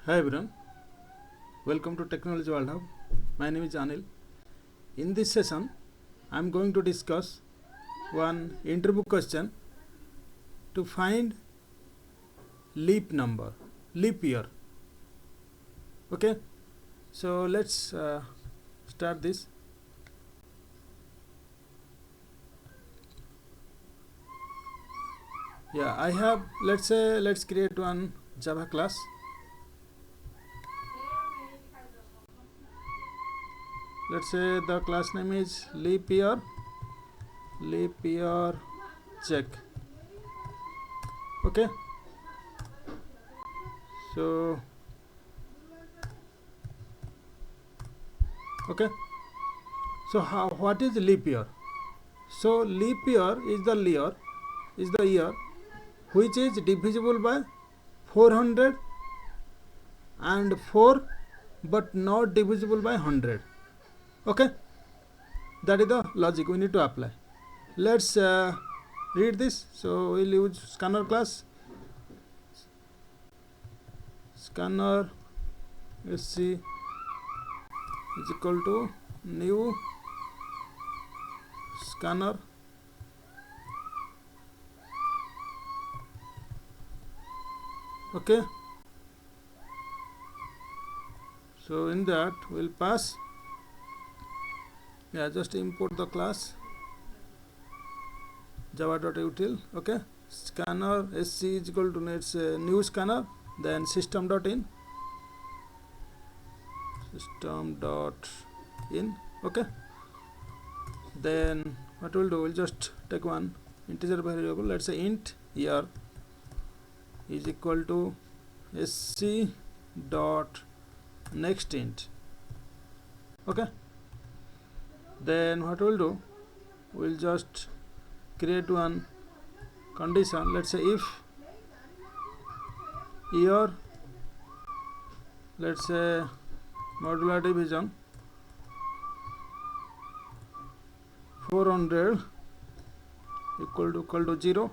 Hi everyone, welcome to Technology World Hub. My name is Anil. In this session, I am going to discuss one interview question to find leap year. Okay, so let's start this. Yeah, let's create one Java class. Let's say the class name is leap year check. Okay, so what is leap year? So leap year is the year which is divisible by 404 but not divisible by 100. Okay, that is the logic we need to apply. Let's read this. So we'll use scanner class. Scanner sc is equal to new scanner okay. So in that we'll pass, just import the class java.util. Okay, scanner sc is equal to new scanner, then system.in. Okay, then what we'll do, we'll just take one integer variable. Let's say int year is equal to sc dot next int. Okay, then what we'll do, we'll just create one condition. Let's say if year, let's say modular division 400 equal to 0,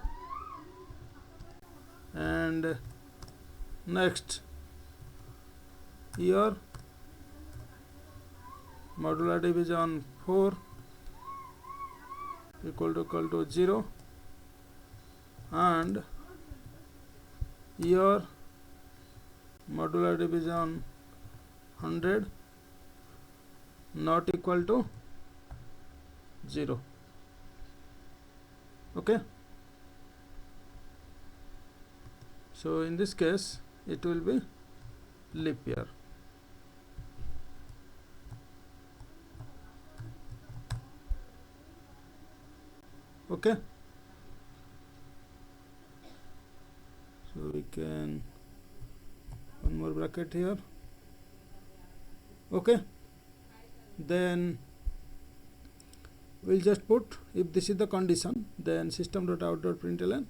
and next year modular division 4 equal to 0, and year modular division 100 not equal to 0. Okay, so in this case it will be leap year. Okay, so we can one more bracket here. Okay, then we'll just put, if this is the condition, then system.out.println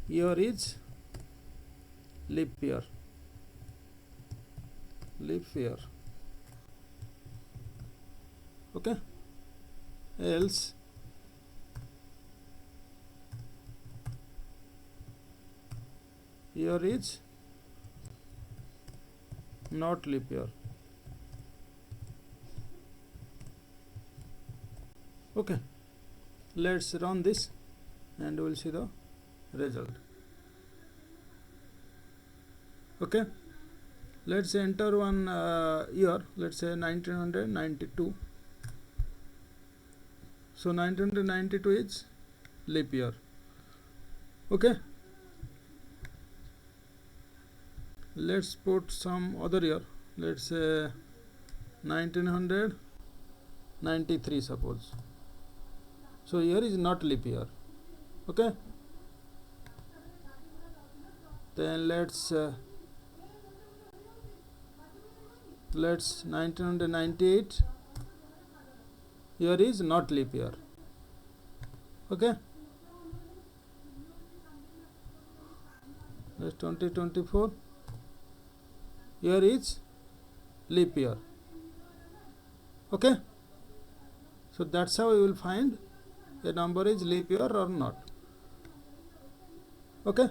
year is leap year. Okay, else year is not leap year. Okay, let's run this and we'll see the result. Okay, let's enter one year. Let's say 1992. So 1992 is leap year. Okay, let's put some other year. Let's say 1993 suppose. So here is not leap year. Okay, then let's 1998, here is not leap year. Okay, let's 2024, here is leap year. Okay, so that's how we will find a number is leap year or not. Okay,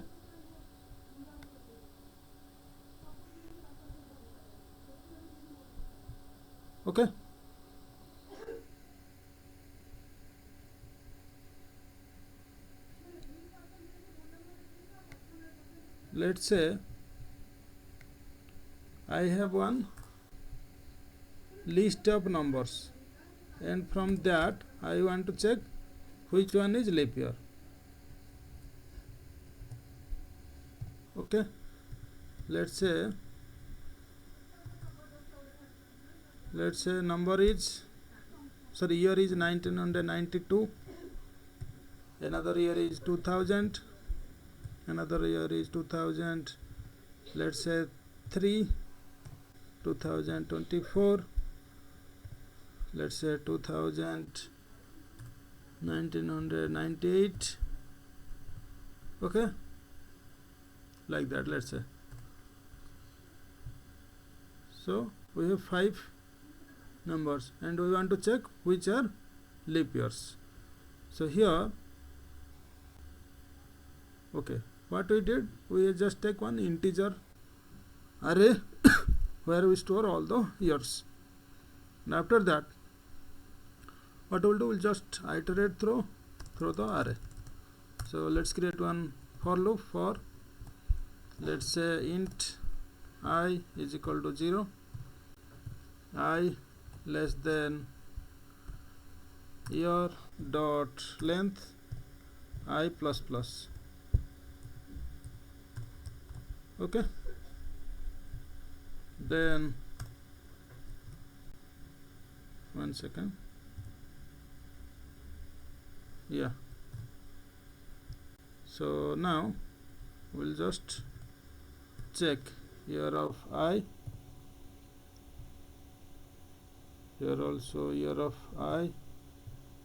Okay. Let's say I have one list of numbers, and from that I want to check which one is leap year. Okay, let's say number is, sorry, year is 1992, another year is 2000, another year is 2000, let's say 3, 2024, let's say 2000, 1998. Okay, like that, let's say. So we have 5 numbers and we want to check which are leap years. So here, okay, what we did, we just take one integer array where we store all the years, and after that what we'll do, we'll just iterate through the array. So let's create one for loop for, let's say, int I is equal to 0, I less than year dot length I plus plus. Okay, then one second, yeah. So now we'll just check year of I, here also year of I,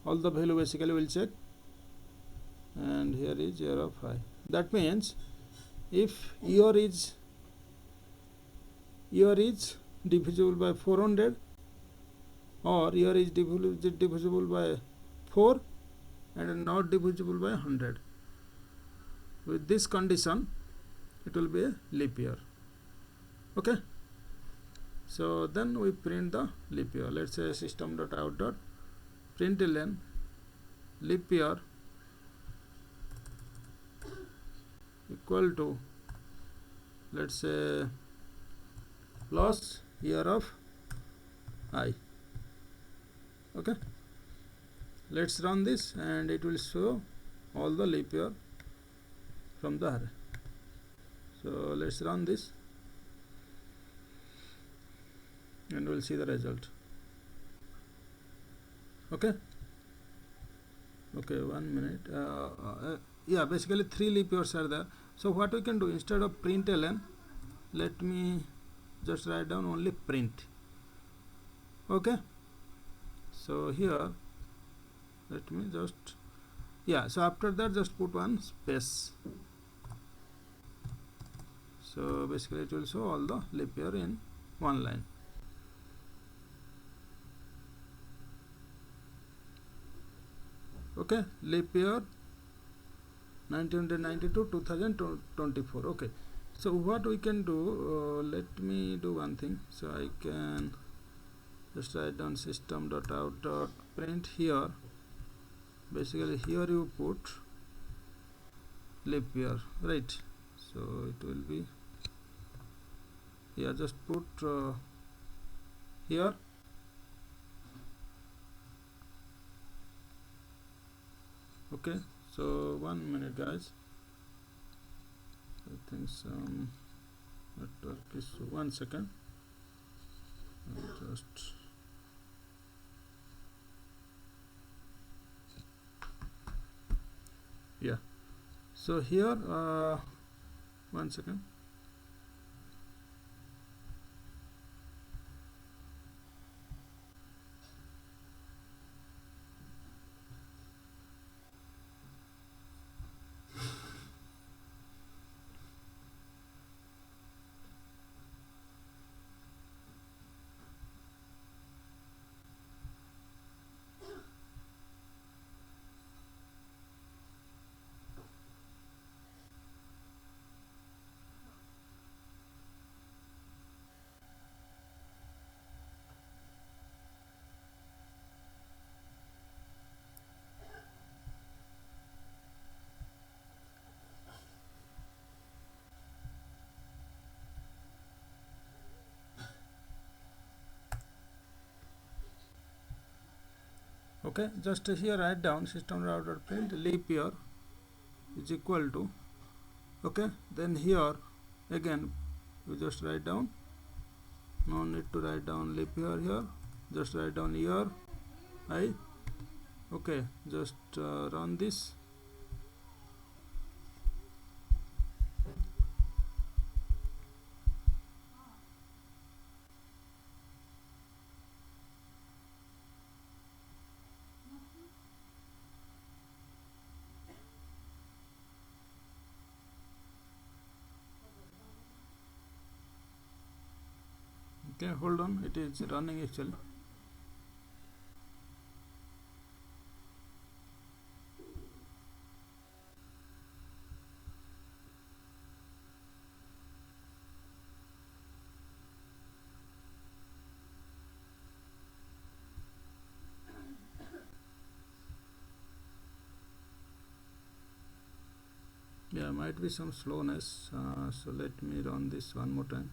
all the value basically will check, and here is year of I. That means if year is divisible by 400 or year is divisible by 4 and not divisible by 100, with this condition it will be a leap year. Okay, so then we print the leap year. Let's say system.out.println leap year equal to, let's say, plus year of I. Okay, let's run this and it will show all the leap year from the array. So let's run this and we'll see the result. Okay, 1 minute. Yeah, basically 3 leap years are there. So what we can do, instead of println, let me just write down only print. Okay, so here let me just, yeah, so after that just put one space. So basically it will show all the leap year in one line. Okay, leap year 1992 2024. Okay, so what we can do, let me do one thing. So I can just write down system.out.print here. Basically here you put leap year, right? So it will be, yeah, just put here. Okay, so 1 minute guys, I think some network issue. 1 second, just yeah. So here 1 second. Okay, just here write down system.out.print leap year is equal to, okay, then here again you just write down, no need to write down leap year here, just write down year I. Okay, just run this. Okay, hold on, it is running actually. Yeah, might be some slowness, so let me run this one more time.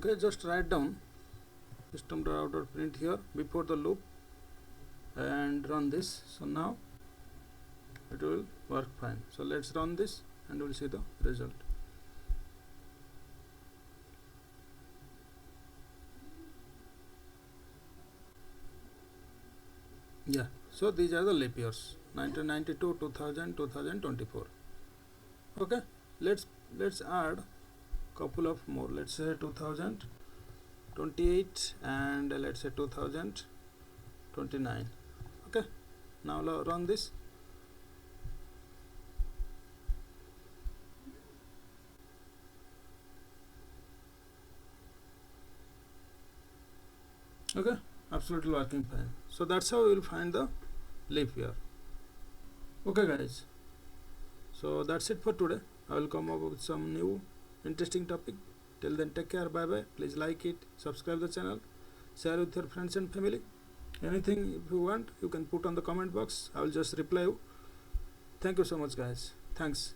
Okay, just write down system.out.print here before the loop and run this. So now it will work fine. So let's run this and we'll see the result. Yeah, so these are the leap years, 1992, 2000, 2024. Okay, let's add couple of more. Let's say 2028 and let's say 2029. Okay, now run this. Okay, absolutely working fine. So that's how you will find the leap year. Okay guys, so that's it for today. I will come up with some new interesting topic. Till then, take care, bye bye. Please like it, subscribe the channel, share with your friends and family. Anything if you want, you can put on the comment box. I will just reply you. Thank you so much guys. Thanks.